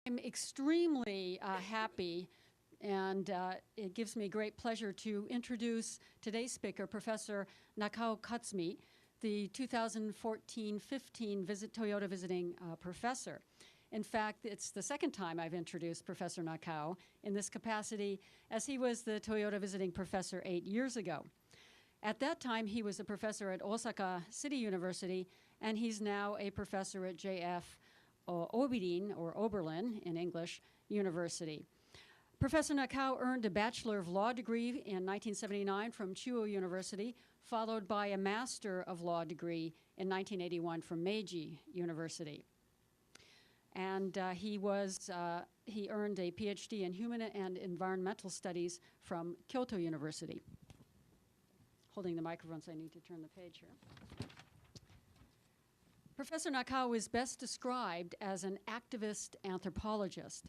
I'm extremely happy, and it gives me great pleasure to introduce today's speaker, Professor Nakao Katsumi, the 2014-15 Toyota Visiting Professor. In fact, it's the second time I've introduced Professor Nakao in this capacity, as he was the Toyota Visiting Professor 8 years ago. At that time, he was a professor at Osaka City University, and he's now a professor at JF Oberlin in English, University. Professor Nakao earned a Bachelor of Law degree in 1979 from Chuo University, followed by a Master of Law degree in 1981 from Meiji University. And he earned a PhD in Human and Environmental Studies from Kyoto University. Holding the microphone, so I need to turn the page here. Professor Nakao is best described as an activist anthropologist.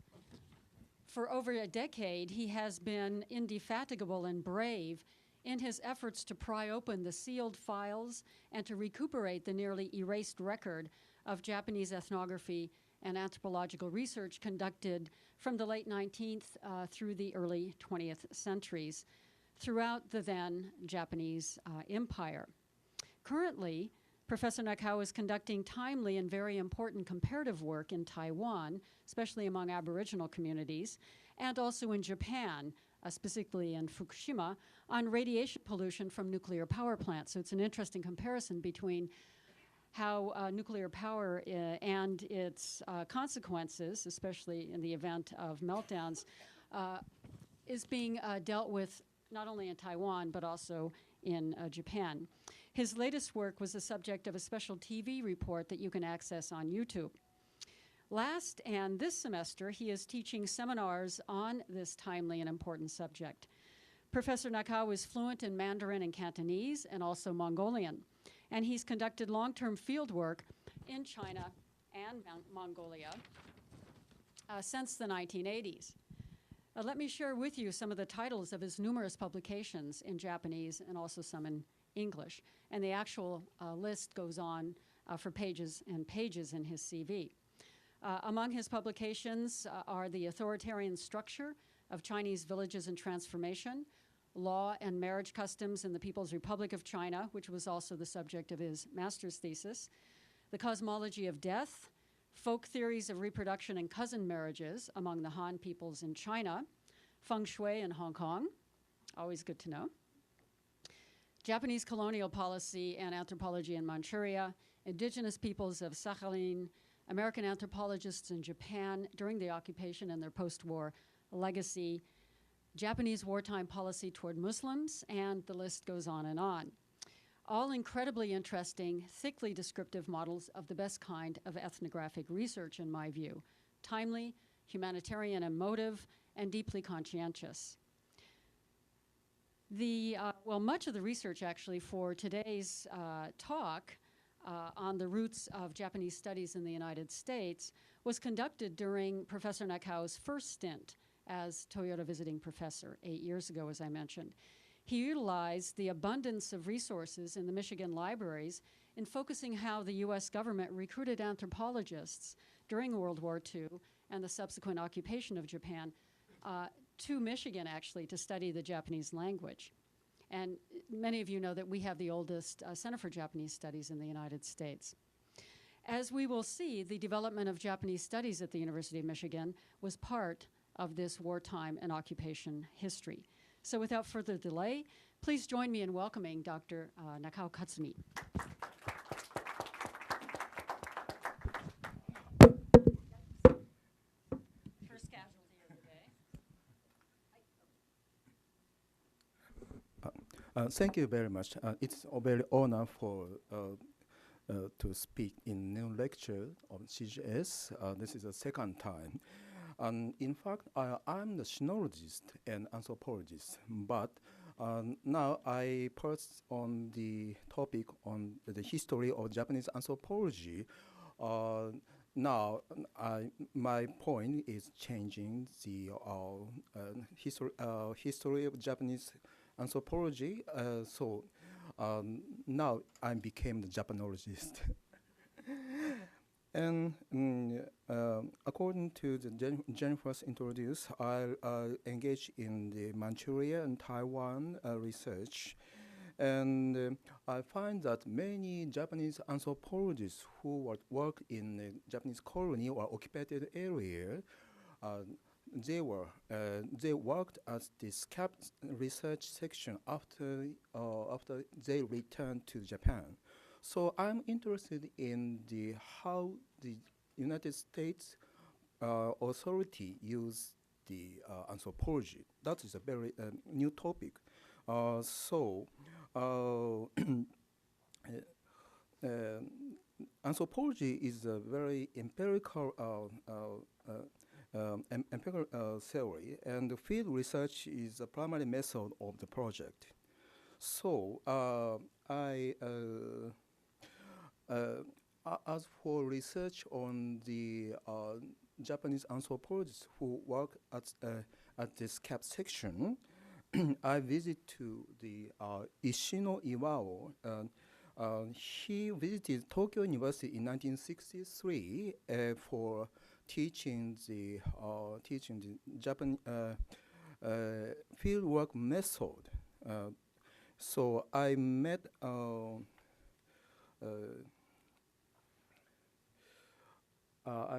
For over a decade, he has been indefatigable and brave in his efforts to pry open the sealed files and to recuperate the nearly erased record of Japanese ethnography and anthropological research conducted from the late 19th through the early 20th centuries throughout the then Japanese empire. Currently, Professor Nakao is conducting timely and very important comparative work in Taiwan, especially among Aboriginal communities, and also in Japan, specifically in Fukushima, on radiation pollution from nuclear power plants. So it's an interesting comparison between how nuclear power and its consequences, especially in the event of meltdowns, is being dealt with not only in Taiwan, but also in Japan. His latest work was the subject of a special TV report that you can access on YouTube. Last and this semester, he is teaching seminars on this timely and important subject. Professor Nakao is fluent in Mandarin and Cantonese and also Mongolian, and he's conducted long-term field work in China and Mongolia since the 1980s. Let me share with you some of the titles of his numerous publications in Japanese and also some in English. And the actual list goes on for pages and pages in his CV. Among his publications are The Authoritarian Structure of Chinese Villages and Transformation, Law and Marriage Customs in the People's Republic of China, which was also the subject of his master's thesis, The Cosmology of Death, Folk Theories of Reproduction and Cousin Marriages among the Han peoples in China, Feng Shui in Hong Kong, always good to know, Japanese Colonial Policy and Anthropology in Manchuria, Indigenous Peoples of Sakhalin, American Anthropologists in Japan during the occupation and their post-war legacy, Japanese wartime policy toward Muslims, and the list goes on and on. All incredibly interesting, thickly descriptive models of the best kind of ethnographic research, in my view. Timely, humanitarian emotive, and deeply conscientious. Much of the research actually for today's talk on the roots of Japanese studies in the United States was conducted during Professor Nakao's first stint as Toyota Visiting Professor 8 years ago, as I mentioned. He utilized the abundance of resources in the Michigan libraries in focusing how the US government recruited anthropologists during World War II and the subsequent occupation of Japan to Michigan, actually, to study the Japanese language. And many of you know that we have the oldest Center for Japanese Studies in the United States. As we will see, the development of Japanese studies at the University of Michigan was part of this wartime and occupation history. So without further delay, please join me in welcoming Dr. Nakao Katsumi. First casualty of the day. Thank you very much. It's a very honor to speak in new lecture on CJS. This is the second time. In fact, I'm the sinologist and anthropologist, but now I perched on the topic on the history of Japanese anthropology. Now, my point is changing the history of Japanese anthropology. Now I became the Japanologist. And according to the Jennifer's introduced, I engaged in the Manchuria and Taiwan research. And I find that many Japanese anthropologists who work in the Japanese colony or occupied area, uh, they worked as the SCAP research section after they returned to Japan. So I'm interested in the how the United States authority use the anthropology. That is a very new topic. So anthropology is a very empirical empirical theory, and the field research is the primary method of the project. So as for research on the Japanese anthropologists who work at this CAP section, I visit to the Ishino Iwao. He visited Tokyo University in 1963 for teaching the Japan fieldwork method. So I met I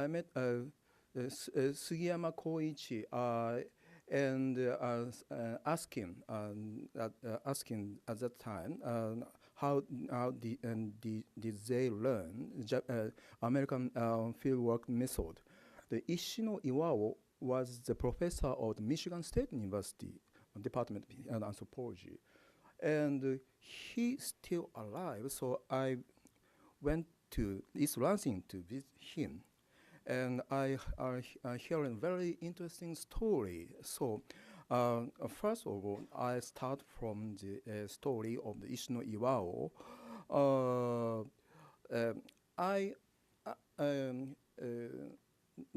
met Sugiyama Koichi and asking at that time how did they learn American fieldwork method. The Ishino Iwao was the professor of the Michigan State University Department of Anthropology, and he's still alive. So I went to East Lansing to visit him, and I hear a very interesting story. So first of all, I start from the story of the Ishino Iwao. I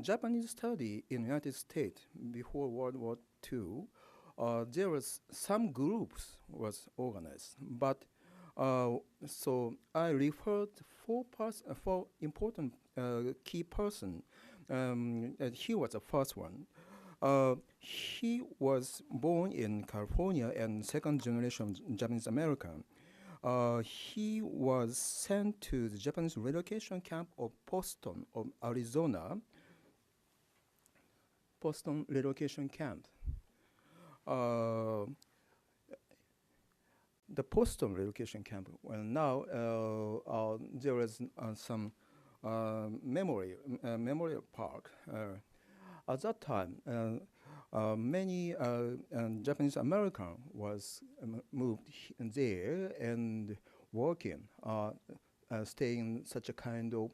Japanese study in United States before World War II, there was some groups was organized, but so I referred four important key person. He was the first one. He was born in California and second generation Japanese American. He was sent to the Japanese relocation camp of Poston, of Arizona. Poston relocation camp. The Poston relocation camp. Well, now there is some memorial park. At that time, many Japanese American was moved there and working, staying in such a kind of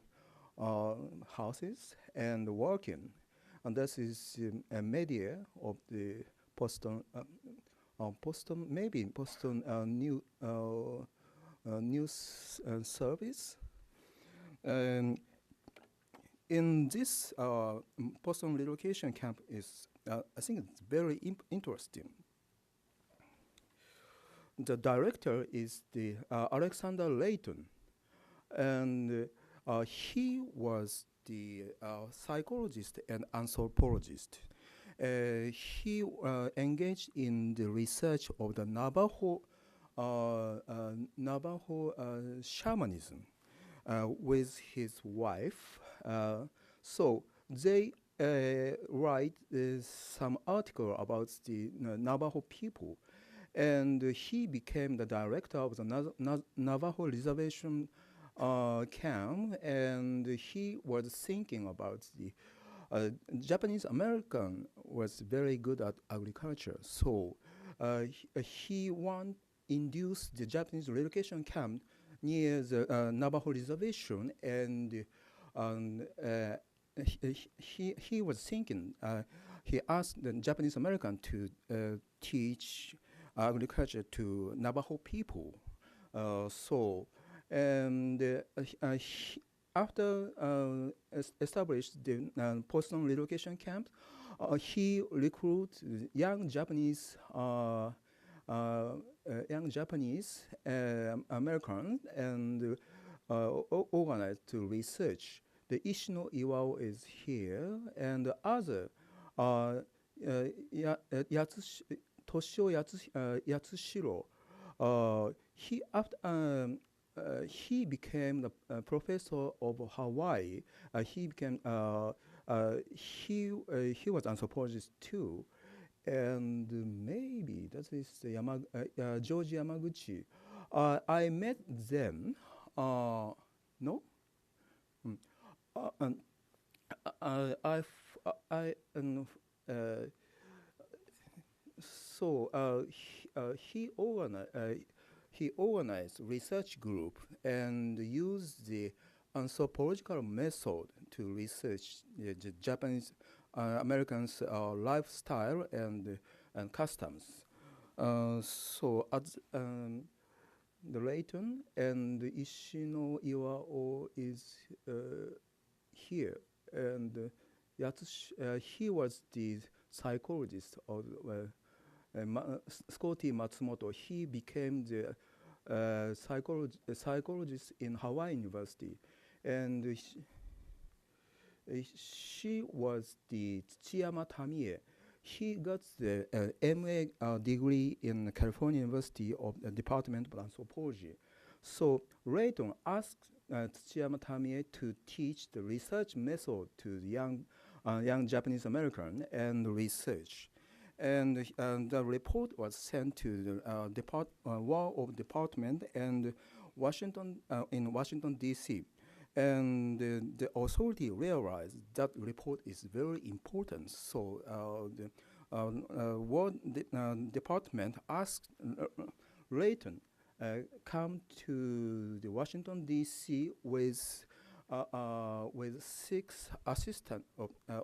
houses and working. And this is a media of the Poston, Poston news service. And in this Poston relocation camp is, I think it's very interesting. The director is the Alexander Layton, and he was the psychologist and anthropologist. He engaged in the research of the Navajo shamanism with his wife. So they write some article about the Navajo people, and he became the director of the Navajo reservation camp, and he was thinking about the Japanese American was very good at agriculture, so he induced the Japanese relocation camp near the Navajo reservation, and he was thinking. He asked the Japanese American to teach agriculture to Navajo people. After established the Poston relocation camp, he recruited young Japanese young Japanese Americans and organized to research. The Ishino Iwao is here, and the other Toshio Yatsushiro. He became the professor of Hawaii. He was anthropologist too, and maybe that is George Yamaguchi. I met them. No. And I so he organized research group and used the anthropological method to research the Japanese Americans' lifestyle and customs. So at the Leighton and Ishino Iwao is here, and he was the psychologist of Scotty Matsumoto. He became the psychologist in Hawaii University, and she was the Tsuchiyama Tamie. He got the MA degree in California University of the Department of Anthropology. So Leighton asked Tsuchiyama Tamie to teach the research method to the young Japanese American and research. And the report was sent to the War of Department and Washington in Washington D.C. And the authority realized that report is very important. So the War Department asked Leighton come to the Washington D.C. with 6 assistants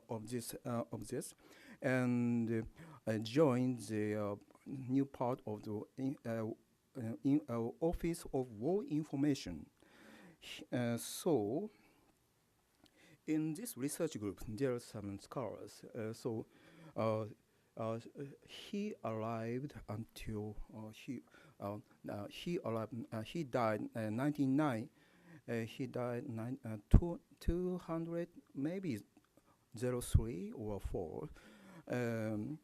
of this, and joined the new part of the Office of War Information. So, in this research group, there are some scholars. He arrived until he died 1999. He died 200, maybe 03 or 4. And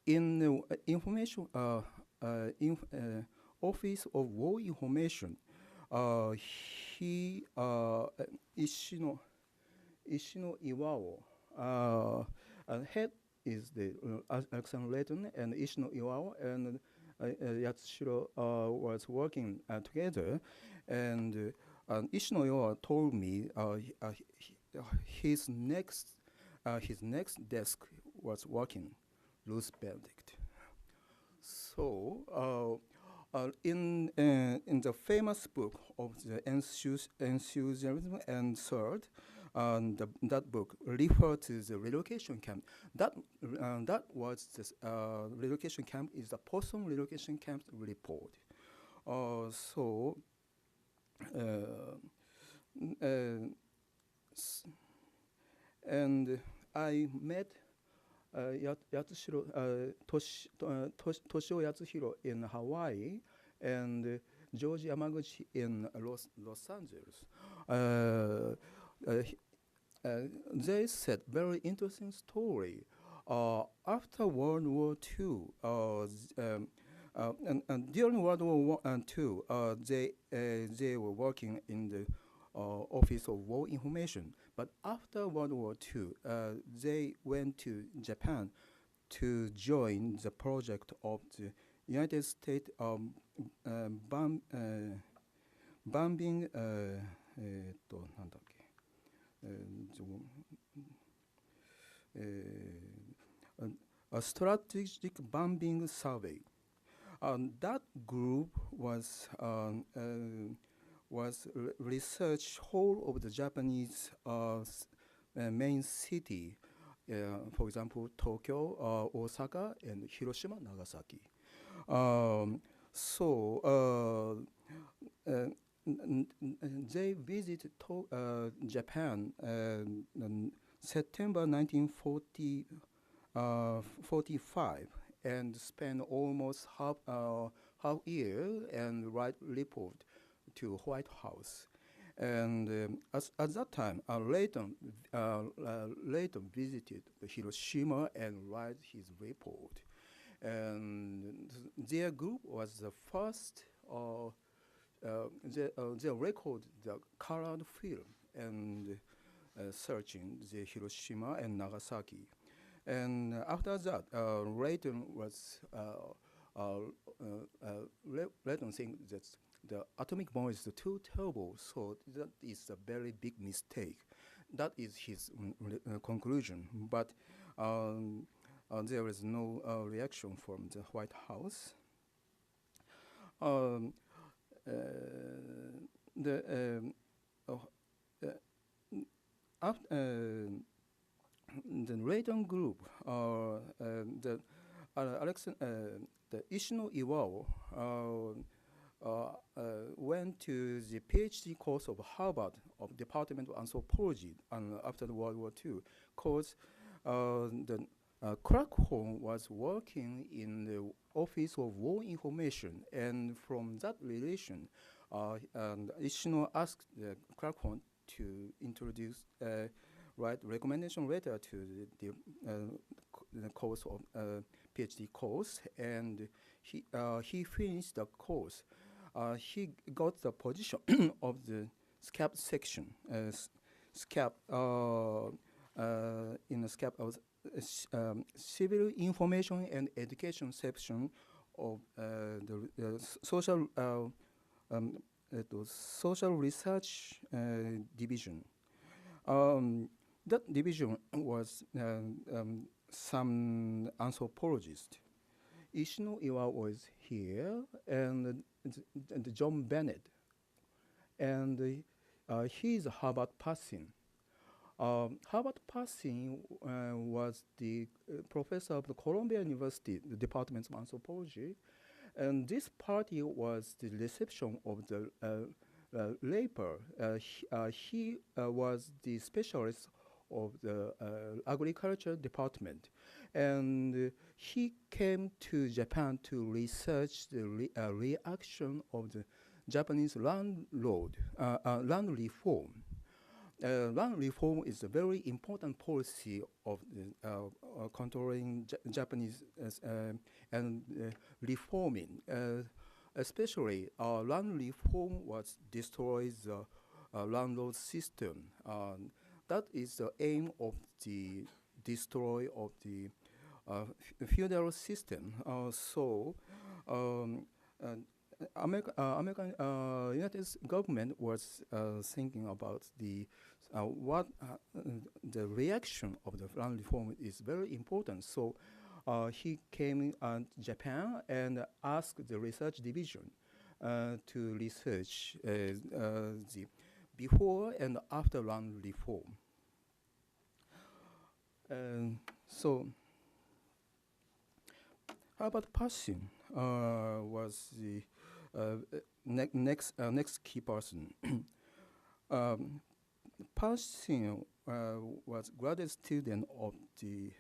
in the information Office of War Information, Ishino Iwao, head is the Alexander Leighton and Ishino Iwao, and Yatsushiro was working together, and Ishino Iwao told me his next desk was working, Ruth Benedict. So in the famous book of the enthusiasm and third, that book referred to the relocation camp. That was the relocation camp is the Poston relocation camp report. And I met Toshio Yatsuhiro in Hawaii and George Yamaguchi in Los Angeles. They said very interesting story. After World War II, and during World War II, they were working in the Office of War Information. But after World War II, they went to Japan to join the project of the United States bombing. A strategic bombing survey. That group was research whole of the Japanese main city, for example, Tokyo, Osaka, and Hiroshima, Nagasaki. They visited Japan in September 1945, and spent almost half year and write report to White House. And at that time, Leighton visited Hiroshima and write his report. And their group was the first. They record the colored film and searching the Hiroshima and Nagasaki. And after that, Leighton was Leighton think that the atomic bomb is too terrible, so that is a very big mistake. That is his conclusion. But there is no reaction from the White House. After the Leighton group, the Ishino Iwao went to the PhD course of Harvard of Department of Anthropology after the World War II, because the Crackhorn was working in the Office of War Information, and from that relation, and Ishino asked the Crackhorn to introduce, write recommendation letter to the course of PhD course, and he finished the course. He got the position of the SCAP section, SCAP in the SCAP of Civil Information and Education section of the social research division. That division was some anthropologists. Ishino Iwao was here, and John Bennett, and he's Herbert Passin. Herbert Passin was the professor of the Columbia University, the Department of Anthropology, and this party was the reception of the labor. He was the specialist of the agriculture department, and he came to Japan to research the reaction of the Japanese land reform. Land reform is a very important policy of controlling Japanese and reforming. Especially, land reform was destroys the landlord system. That is the aim of the destroy of the feudal system. American United States government was thinking about the reaction of the land reform is very important. So he came to Japan and asked the research division to research the before and after land reform. So Herbert Passin was the next key person. Passin was graduate student of the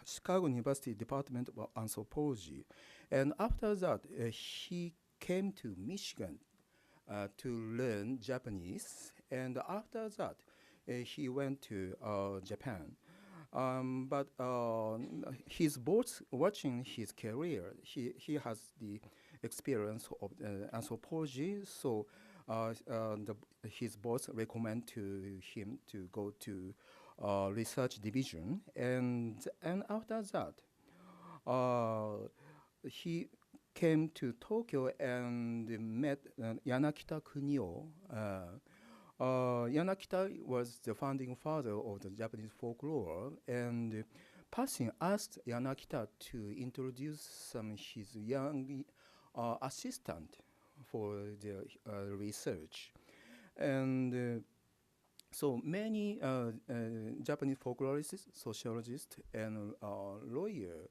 Chicago University Department of Anthropology, and after that he came to Michigan to learn Japanese, and after that he went to Japan. But he's both watching his career. He has the experience of anthropology, so his boss recommend to him to go to research division, and after that, he came to Tokyo and met Yanagita Kunio. Yanagita was the founding father of the Japanese folklore, and Passin asked Yanagita to introduce his young assistant for the research. And so many Japanese folklorists, sociologists, and lawyers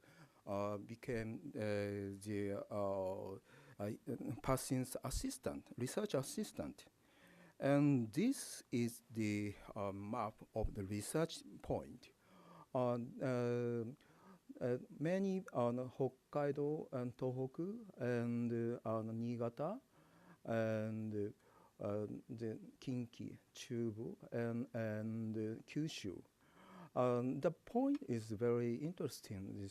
became the Passin's assistant, research assistant. And this is the map of the research point. many Hokkaido and Tohoku and Niigata and the Kinki, Chubu, and Kyushu. The point is very interesting.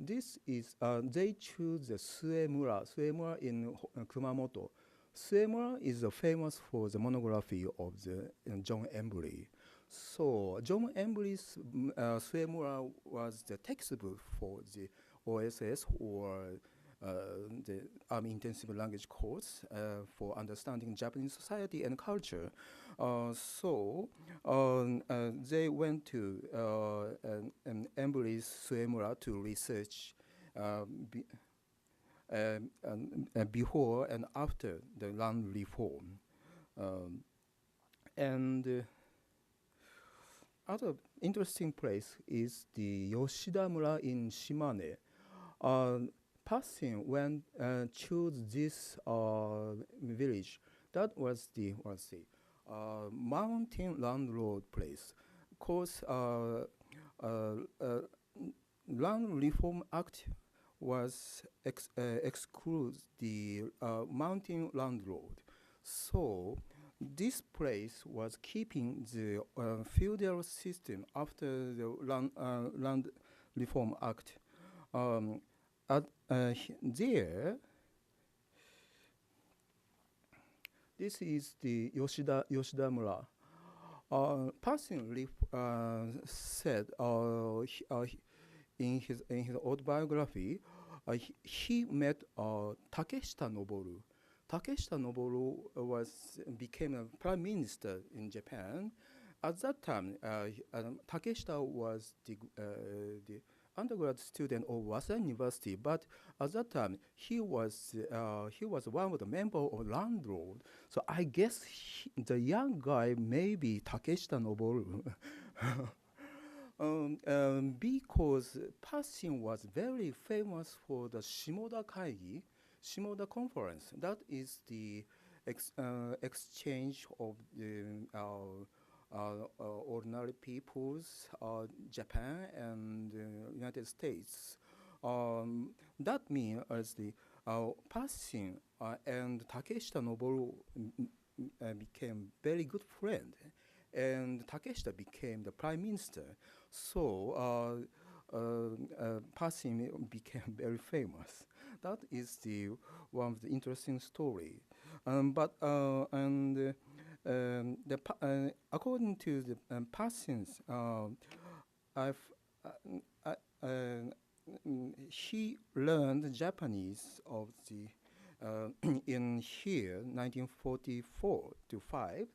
This is they choose the Suemura. Suemura in Kumamoto. Suemura is famous for the monography of the John Embury. So John Embury's Suemura was the textbook for the OSS or the Army Intensive Language course for understanding Japanese society and culture. So they went to Embury's Suemura to research before and after the land reform. And other interesting place is the Yoshida-mura in Shimane. Passin when choose this village, that was the mountain land road place. Cause Land Reform Act was excludes the mountain land road, so this place was keeping the feudal system after the Land Reform Act. There, this is the Yoshida-mura. Passin said in his autobiography, he met Takeshita Noboru. Takeshita Noboru became a prime minister in Japan. At that time, Takeshita was the undergrad student of Waseda University, but at that time he was one of the members of Land Road. So I guess the young guy may be Takeshita Noboru. Because Passin was very famous for the Shimoda Kaigi, Shimoda Conference. That is the exchange of the ordinary peoples, Japan and United States. That means as the Passin and Takeshita Noboru became very good friend, and Takeshita became the prime minister. So Passin became very famous. That is the one of the interesting story. According to the Passin's, he learned Japanese of the in here 1944 to 5,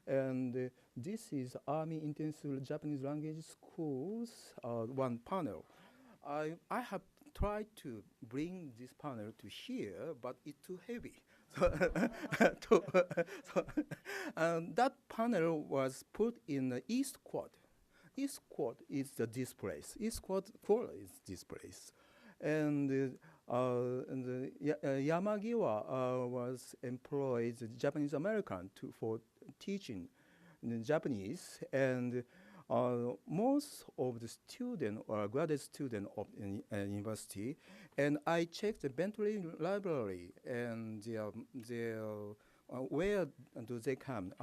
and this is Army Intensive Japanese Language Schools one panel. I have tried to bring this panel to here, but it's too heavy. That panel was put in the East Quad. East Quad is this place. East Quad 4 is this place. And Yamagiwa was employed as a Japanese American for teaching Japanese, and most of the students or graduate students of university, and I checked the Bentley Library and where do they come?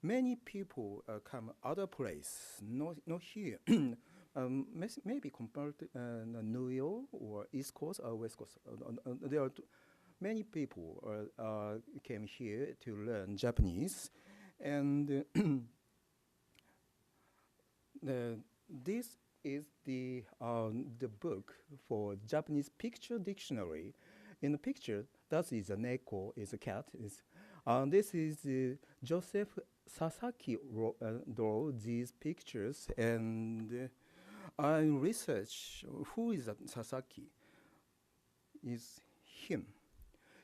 Many people come other place, not here. Maybe compared to New York or East Coast or West Coast. There are many people came here to learn Japanese, and this is the book for Japanese picture dictionary. In the picture, that is a neko, is a cat. This is Joseph Sasaki drew these pictures, and I researched who is Sasaki. Is him.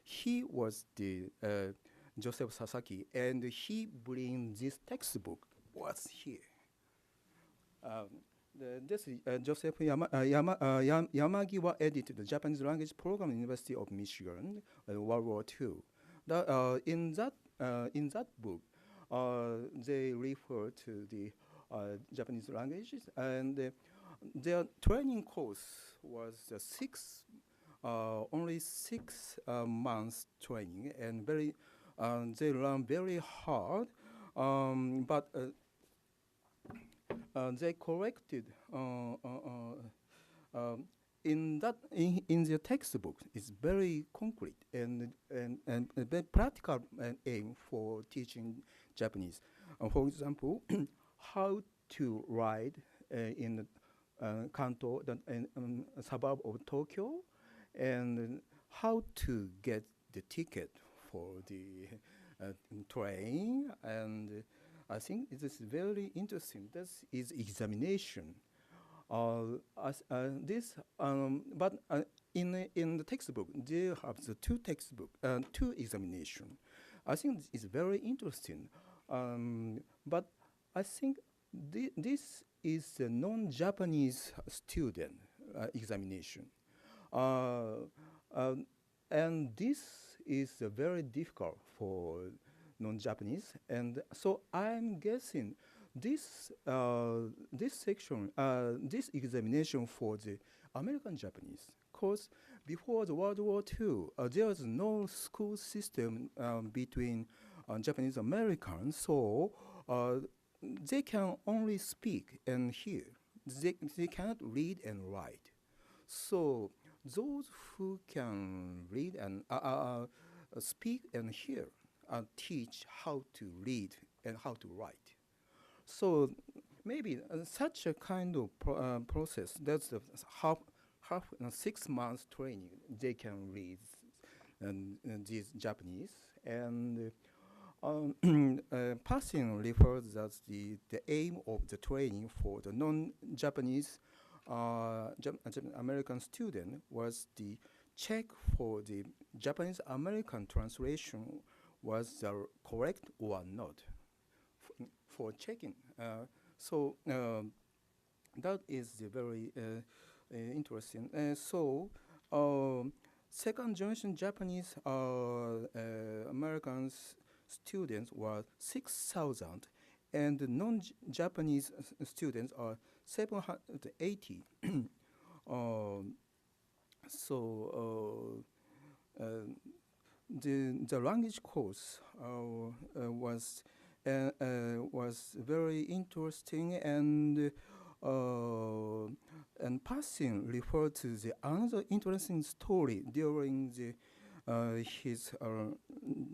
He was the Joseph Sasaki, and he brings this textbook. What's here? This is Joseph Yamagiwa edited the Japanese language program at the University of Michigan in World War II. In that book, they refer to the Japanese languages, and their training course was only 6 months training, and they learn very hard, but they corrected in the textbook. It's very concrete and a very practical aim for teaching Japanese. For example, how to ride in Kanto, the suburb of Tokyo, and how to get the ticket for the train. And I think it is very interesting. This is examination. But in the textbook, they have the two examination. I think it's very interesting. But I think this is the non-Japanese student examination. And this is very difficult for non-Japanese. And so I'm guessing this this examination for the American Japanese, because before the World War II, there was no school system between Japanese Americans, so they can only speak and hear. They cannot read and write. So those who can read and speak and hear teach how to read and how to write. So maybe such a kind of process, that's the half 6 months training, they can read these Japanese. And Passin refers that the aim of the training for the non-Japanese American student was the check for the Japanese American translation was correct or not for checking. So that is very interesting. So second generation Japanese Americans students were 6,000, and the non-Japanese students are 780. So the language course was very interesting, and Passin referred to the another interesting story during his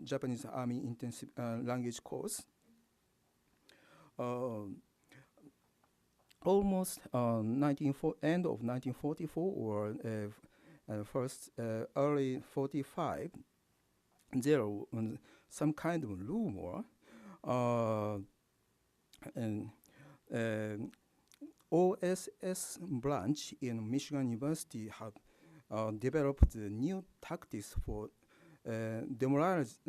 Japanese Army intensive language course. Almost end of 1944 or first early 45, there was some kind of rumor. And OSS branch in Michigan University have developed new tactics for demoralized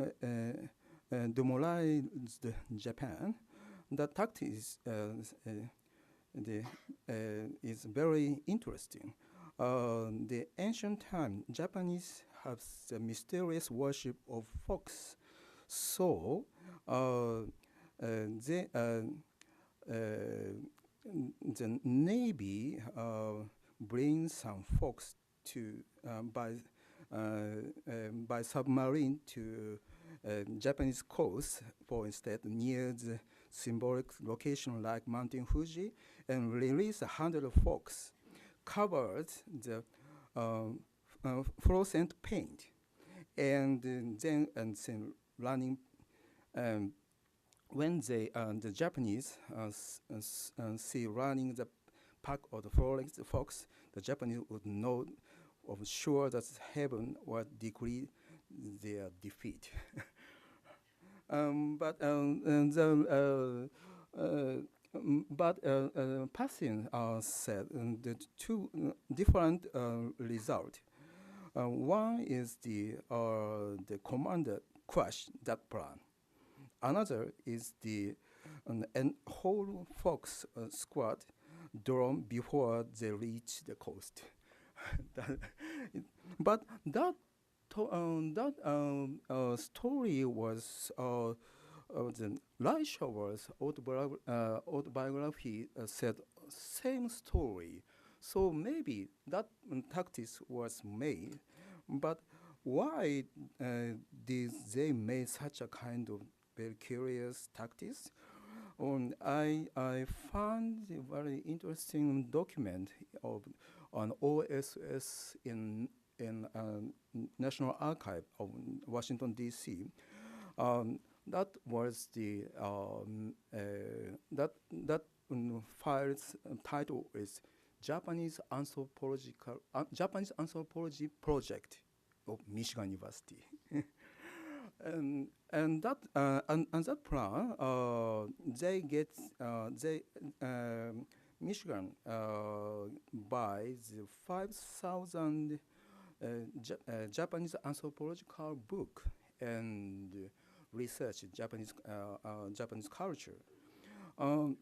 Japan. The tactic is very interesting. The ancient time, Japanese have the mysterious worship of fox. So the Navy brings some fox to by submarine to Japanese coast, for instance, near the symbolic location like Mountain Fuji, and release 100 fox covered the fluorescent paint, and then running. When the Japanese see running the pack of the fluorescent fox, the Japanese would know of sure that heaven would decree their defeat. But Passin said the two different results. One is the commander crushed that plan. Another is the whole fox squad drawn before they reach the coast. But that story was the Leishower's autobiography said same story. So maybe that tactics was made, but why did they make such a kind of very curious tactics? I found a very interesting document of an OSS in National Archive of Washington D.C. That was the that file's title is Japanese Anthropology Project of Michigan University. And that plan, they Michigan buys 5,000 Japanese anthropological book and research Japanese culture. Um,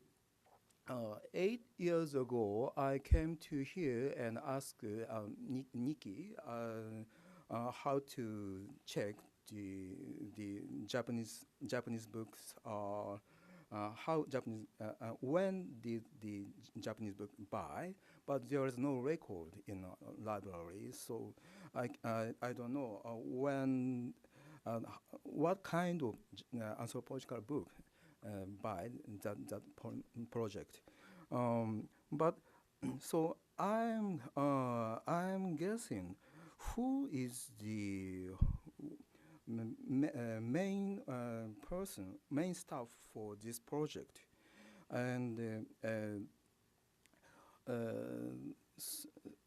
8 years ago, I came to here and asked Nikki how to check the Japanese books are how Japanese when did the Japanese book buy, but there is no record in library, so I don't know when what kind of anthropological book by that project. But so I'm guessing who is the main person, main staff for this project, and s-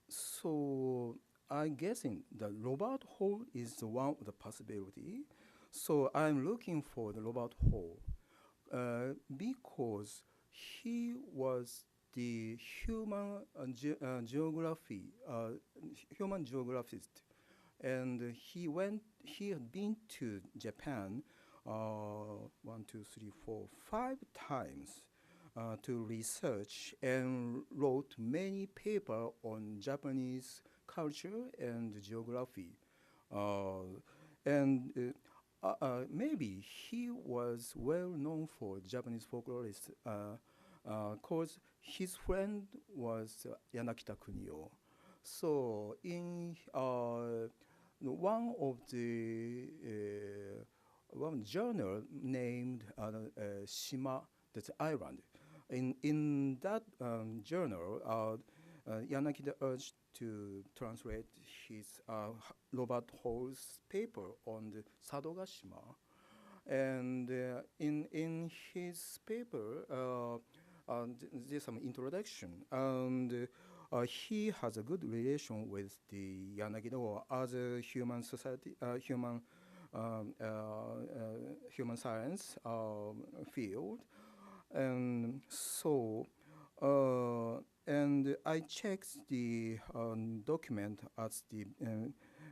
so I'm guessing that Robert Hall is one of the possibility. So I'm looking for the Robert Hall because he was the human geographist, and he had been to Japan 5 times to research and wrote many papers on Japanese culture and geography. Uh, and maybe he was well known for Japanese folklorists because his friend was Yanagita Kunio. So in one of the one journal named Shima, that's island. In that journal, Yanagita urged to translate his Robert Hall's paper on the Sadogashima, and in his paper, there's some introduction, and he has a good relation with the Yanagita or other human society, human science field, and so. And I checked the document at the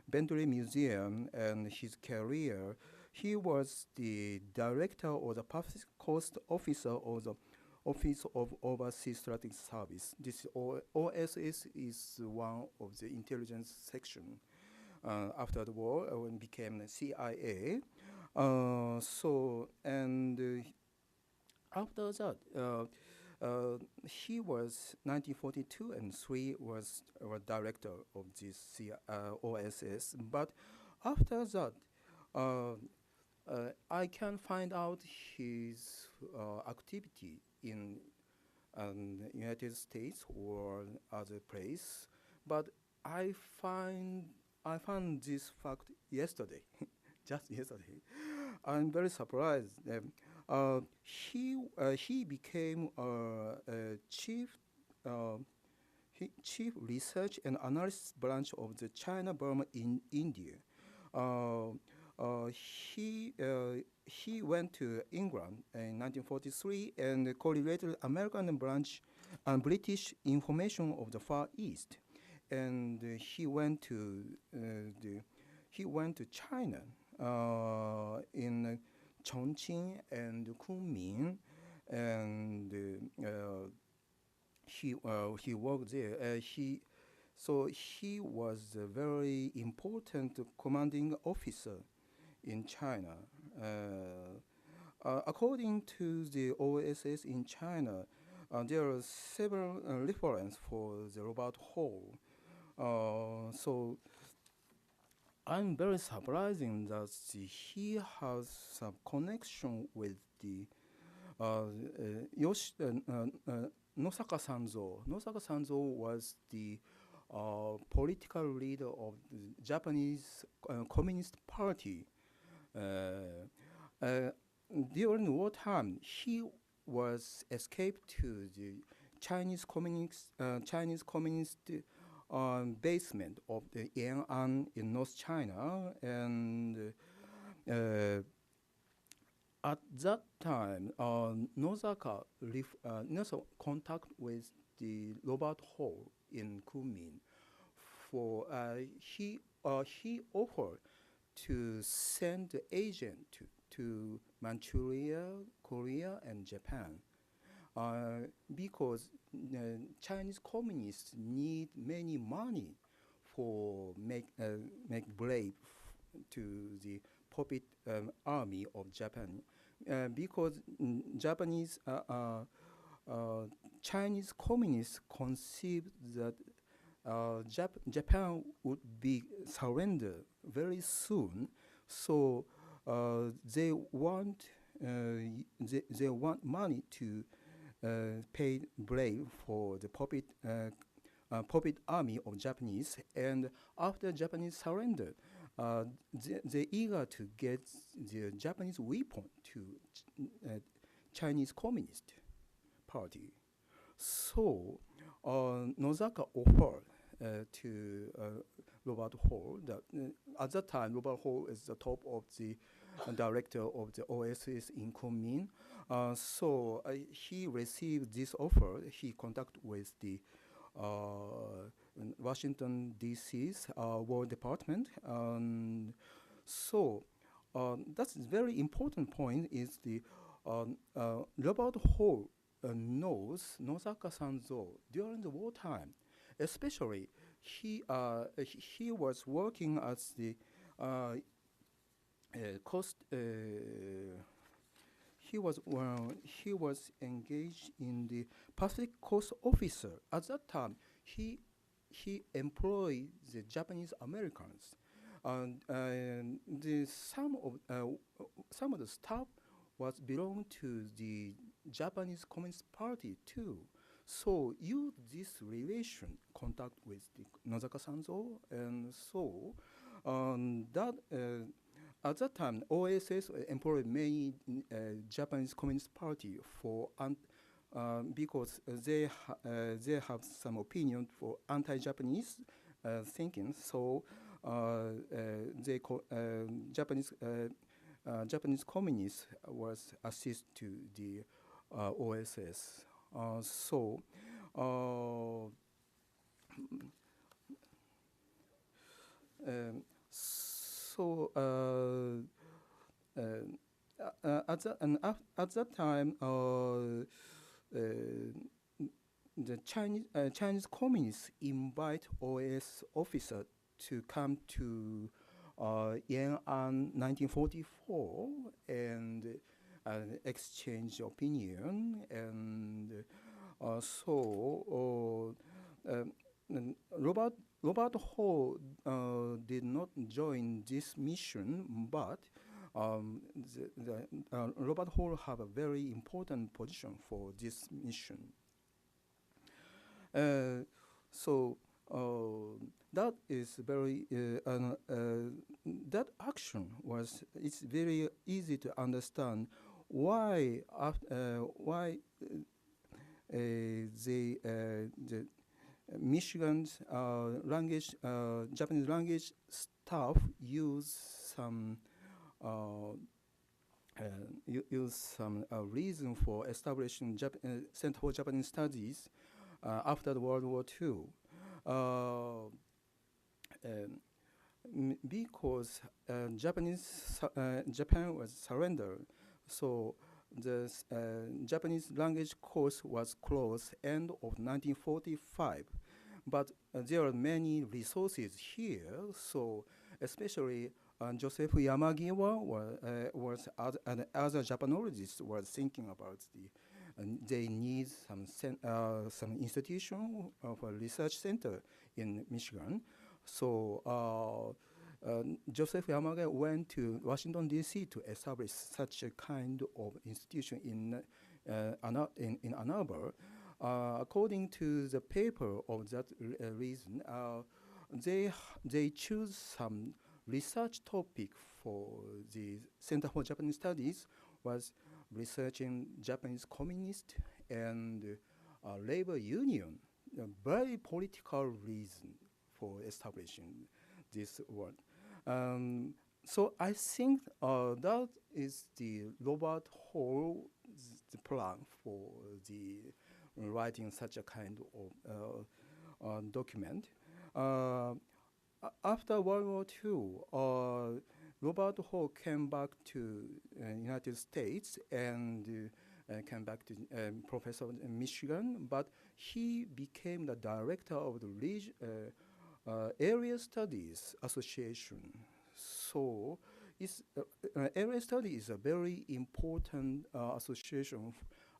Bentley Museum and his career. He was the director or the Pacific Coast officer of the Office of Overseas Strategic Service. This OSS is one of the intelligence section after the war when it became the CIA. So and after that. He was 1942 and 3 was director of this OSS. But after that, uh, I can find out his activity in United States or other place. But I found this fact yesterday, just yesterday. I'm very surprised. He became uh, chief research and analysis branch of the China Burma in India. Uh, he went to England in 1943 and coordinated American branch and British information of the Far East, and he went to China in Chongqing and Kunming, and he worked there. He was a very important commanding officer in China. According to the OSS in China, there are several references for the Robert Hall. So I'm very surprising that he has some connection with the Nosaka Sanzo. Nosaka Sanzo was the political leader of the Japanese Communist Party. Uh, During wartime, he was escaped to the Chinese Communist basement of the Yan'an in North China, and uh, at that time, Nosaka contact with the Robert Hall in Kunming. He offered to send the agent to Manchuria, Korea, and Japan, because Chinese communists need many money for make brave to the puppet army of Japan, because Japanese Chinese communists conceived that Japan would be surrendered very soon, so they want they want money to pay brave for the puppet army of Japanese, and after Japanese surrender, they eager to get the Japanese weapon to Chinese Communist Party. So Nosaka offered to Robert Hall. That at that time, Robert Hall is the top of the director of the OSS in Kunming. So he received this offer. He contacted with the Washington D.C.'s War Department. So that's very important point. Is the Robert Hall knows Nosaka Sanzo during the wartime, especially he was working as the cost. He was engaged in the Pacific Coast officer. At that time, he employed the Japanese Americans, and some of the staff was belong to the Japanese Communist Party too. So use this relation contact with the Nosaka Sanzo, and so that at that time OSS employed many Japanese Communist Party for because they have some opinion for anti-Japanese thinking. So Japanese communists was assist to the OSS. So um, so at that time, the Chinese communists invite OS officer to come to Yan'an 1944 and exchange opinion, and Robert Hall did not join this mission, but Robert Hall have a very important position for this mission. So that is very that action was. It's very easy to understand why the Michigan's Japanese language staff use some reason for establishing Center for Japanese Studies after the World War II. Because Japan was surrendered, so the Japanese language course was closed end of 1945. But there are many resources here, so especially Joseph Yamagiwa was and other Japanologists were thinking about and they need some institution of a research center in Michigan. So Joseph Yamage went to Washington, D.C. to establish such a kind of institution in Ann Arbor. According to the paper of that reason, they choose some research topic for the Center for Japanese Studies was researching Japanese communist and labor union. A very political reason for establishing this one. So I think that is the Robert Hall's the plan for the writing such a kind of document. After World War II, Robert Hall came back to United States and came back to professor in Michigan, but he became the director of the Area Studies Association. So Area Study is a very important association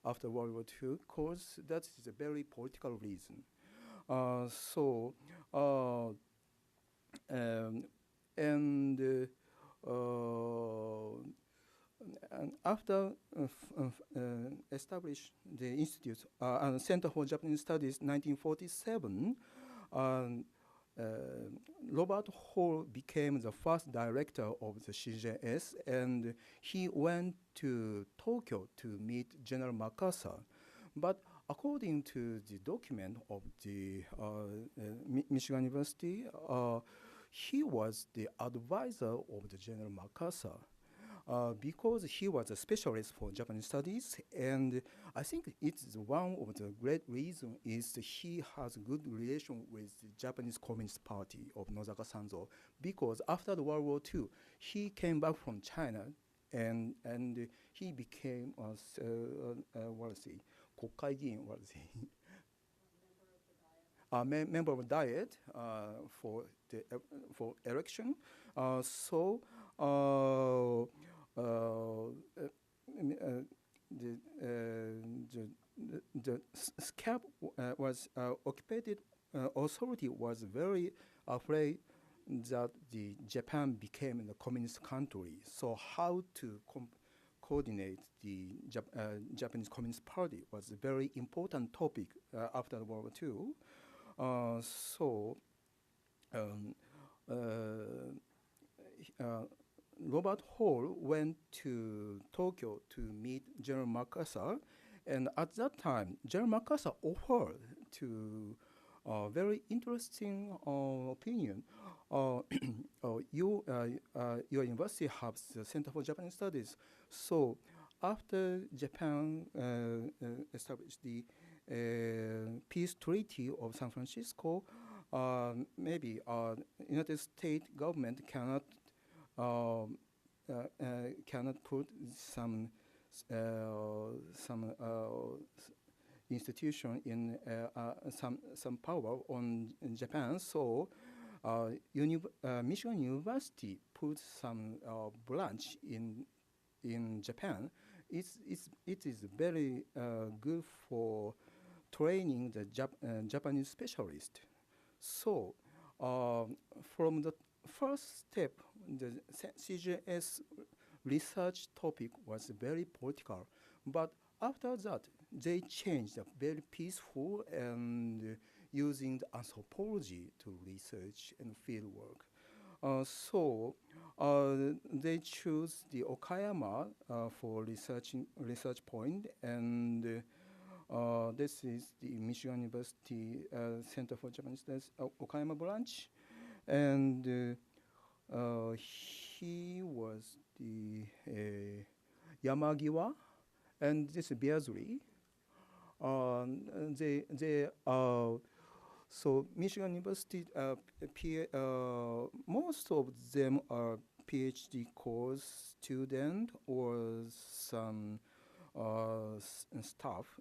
after World War II, because that is a very political reason. And after established the institute and Center for Japanese Studies, 1947, Robert Hall became the first director of the CJS, and he went to Tokyo to meet General MacArthur. But according to the document of the Michigan University, he was the advisor of the General MacArthur. Because he was a specialist for Japanese studies, and I think it's one of the great reasons is that he has a good relation with the Japanese Communist Party of Nosaka Sanzo, because after the World War II, he came back from China, and he became member of the Diet for election. The SCAP was occupied authority was very afraid that the Japan became a communist country. So how to coordinate the Japanese Communist Party was a very important topic after World War II. Robert Hall went to Tokyo to meet General MacArthur, and at that time, General MacArthur offered to very interesting opinion. Your university has the Center for Japanese Studies. So after Japan established the peace treaty of San Francisco, maybe United States government cannot put some institution in some power on Japan. So Michigan University put some branch in Japan. It is very good for training the Japanese specialist. So from the first step, the CJS research topic was very political, but after that, they changed very peaceful and using the anthropology to research and field work. They choose the Okayama for research point, and this is the Michigan University Center for Japanese Studies Okayama branch, and he was the Yamagiwa, and this is Beardsley. So Michigan University, most of them are PhD course student or some staff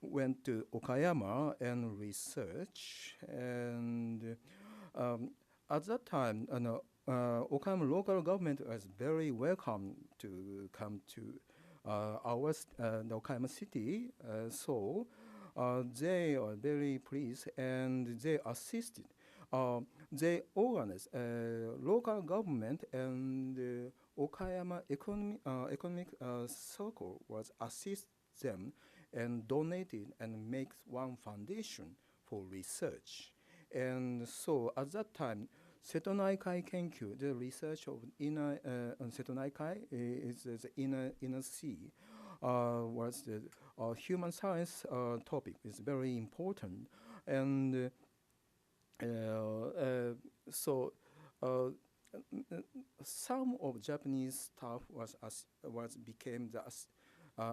went to Okayama and research, and at that time, Okayama local government was very welcome to come to the Okayama city. So they are very pleased and they assisted. They organized local government and Okayama economic circle was assist them and donated and makes one foundation for research. And so at that time, Setonaikai Kenkyu, the research of inner Setonaikai is the inner sea, was the human science topic is very important, and so some of Japanese staff was became the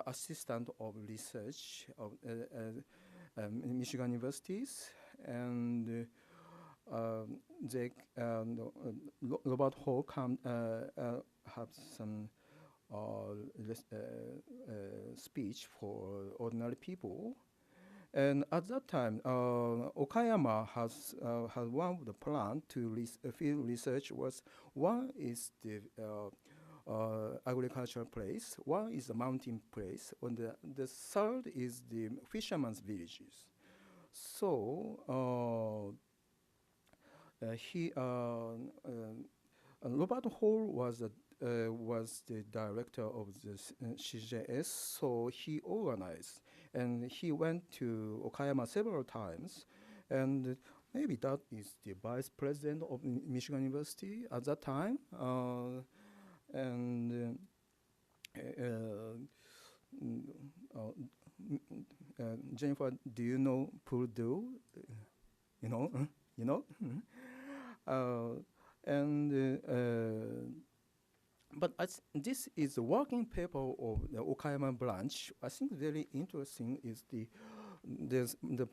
assistant of research of Michigan universities, and they Robert Hall have some speech for ordinary people. And at that time, Okayama has one of the plan to field research was one is the agricultural place, one is the mountain place, and the third is the fishermen's villages. So Robert Hall was the director of the CJS, so he organized and he went to Okayama several times, and maybe that is the vice president of Michigan University at that time, and Jennifer, do you know Purdue? You know, you know, but this is the working paper of the Okayama branch. I think very interesting is the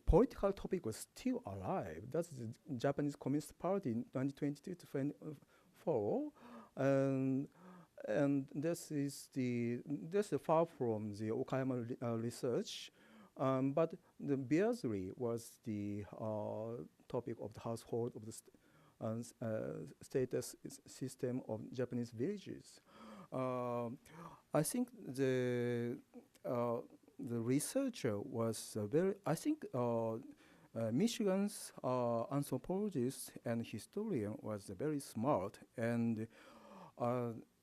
political topic was still alive. That's the Japanese Communist Party in 2022 to 2024, and this is far from the Okayama research, but the Beardsley was the topic of the household of the status system of Japanese villages. I think the researcher was very. I think Michigan's anthropologist and historian was very smart, and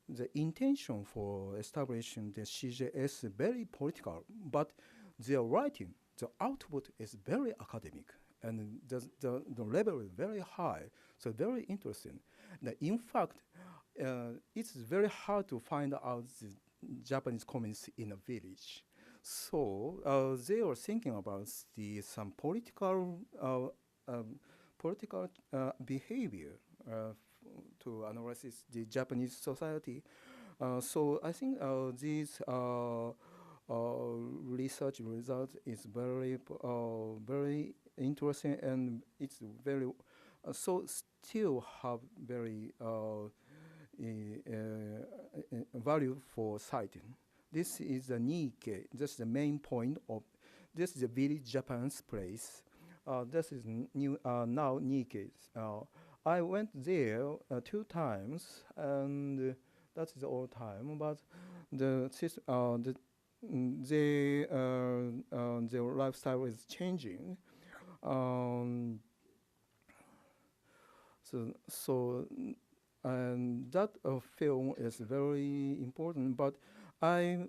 the intention for establishing the CJS is very political, but their writing, the output is very academic, and the level is very high, so very interesting. In fact, it's very hard to find out the Japanese communists in a village. So they are thinking about some political behavior to analyze the Japanese society. So I think these research result is very interesting, and it's very so still have very value for citing. This is the Nikkei. That's the main point of this is the village Japan's place. This is now Nikkei. I went there 2 times, and that is all time. But their lifestyle is changing. So and that film is very important. But I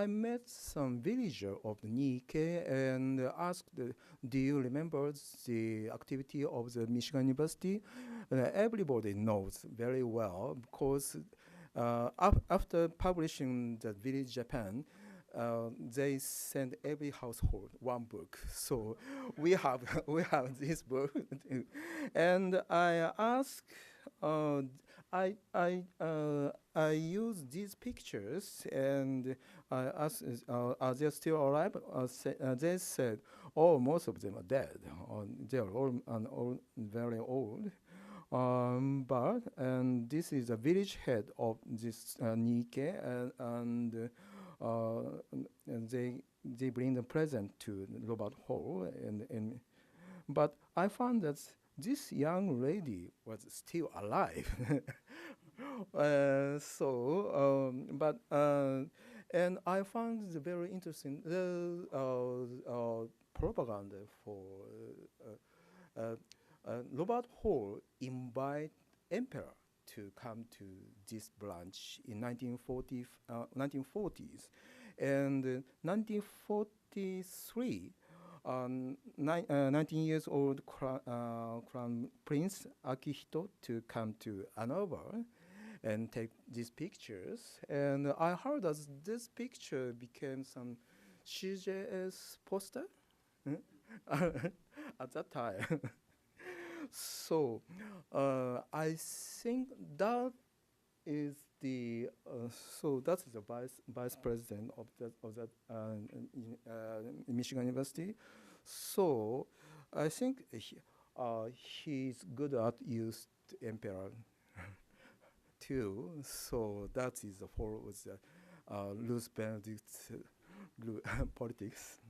met some villager of the Nikkei and asked, do you remember the activity of the Michigan University? Everybody knows very well, because after publishing the Village Japan, they send every household one book. So we have this book, and I ask. I use these pictures and I asked, are they still alive? They said, oh, most of them are dead. They are all very old. And this is a village head of this Nikkei, and they bring the present to Robert Hall, but I found that this young lady was still alive. And I found it very interesting the propaganda for Robert Hall invite emperor to come to this branch in 1940s. And 1943, 19 years old Crown Prince Akihito to come to Hanover and take these pictures. And I heard that this picture became some CJS poster at that time. So I think that is the that's the vice president of that Michigan University. So I think he's good at use emperor too. So that is the fall with the Louis Benedict politics.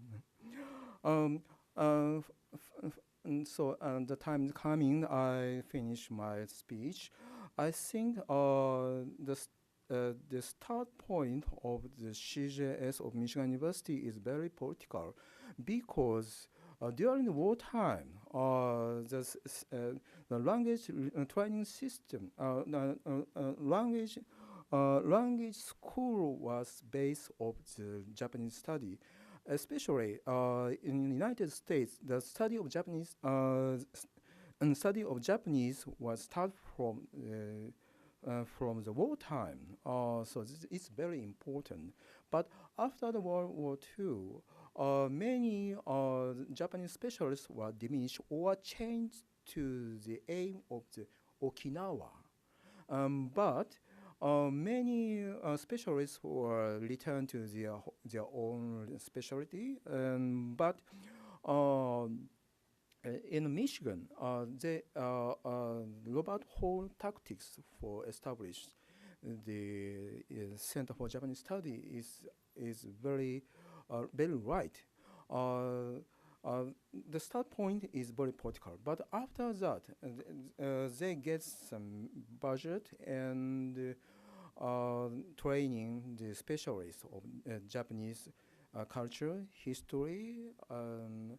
And so the time is coming. I finish my speech. I think the start point of the CJS of Michigan University is very political, because during the wartime, the language training system, language school was based on the Japanese study. Especially in the United States, the study of Japanese was started from the wartime. So it's very important. But after the World War II, many Japanese specialists were diminished or changed to the aim of the Okinawa. But many specialists were returned to their own specialty, but in Michigan, the Robert Hall tactics for establish the Center for Japanese Study is very right. The start point is very political, but after that, they get some budget and training the specialists of Japanese culture, history, and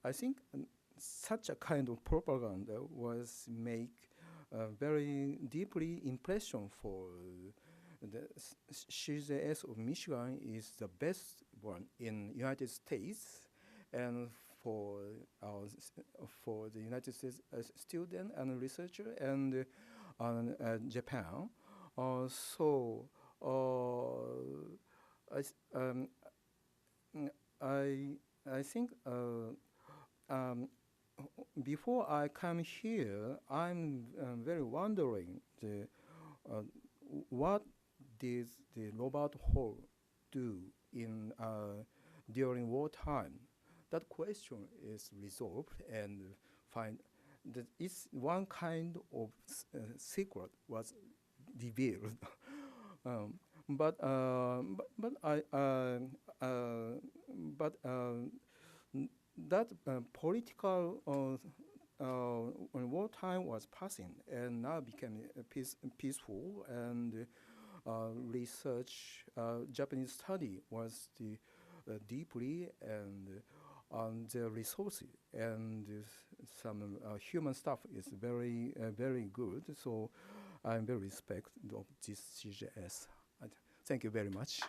I think such a kind of propaganda was make very deeply impression for the CJS of Michigan is the best one in United States, and for the United States student and researcher and Japan. I think before I come here, I'm very wondering what did the Robert Hall do in during wartime? That question is resolved and find that it's one kind of secret was revealed. But that political when wartime was passing and now became peaceful, and research Japanese study was deeply and on the resources and some human stuff is very very good. So I'm very respect of this CJS. Thank you very much.